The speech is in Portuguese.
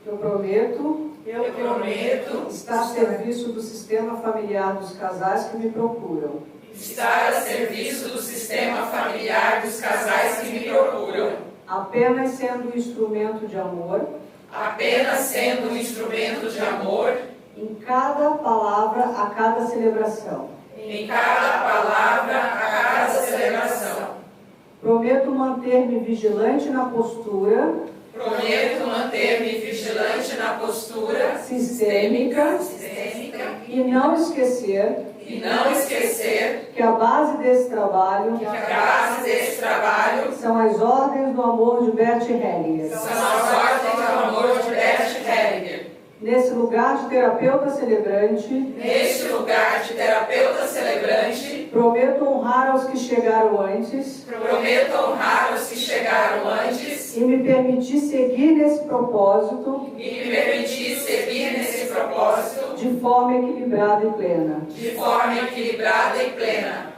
Eu prometo estar a serviço do sistema familiar dos casais que me procuram. estar a serviço do sistema familiar dos casais que me procuram, Apenas sendo um instrumento de amor apenas sendo um instrumento de amor em cada palavra, a cada celebração. em cada palavra, a cada celebração. Prometo manter-me vigilante na postura Prometo manter-me vigilante na postura sistêmica e não esquecer e não esquecer que a base desse trabalho que a base desse trabalho são as ordens do amor de Bert Hellinger. são as ordens do amor de Bert Hellinger. Nesse lugar de terapeuta celebrante, Neste lugar de terapeuta celebrante, prometo honrar aos que chegaram antes prometo honrar os que chegaram antes e me permitir seguir nesse propósito e me permitir seguir nesse propósito de forma equilibrada e plena. de forma equilibrada e plena.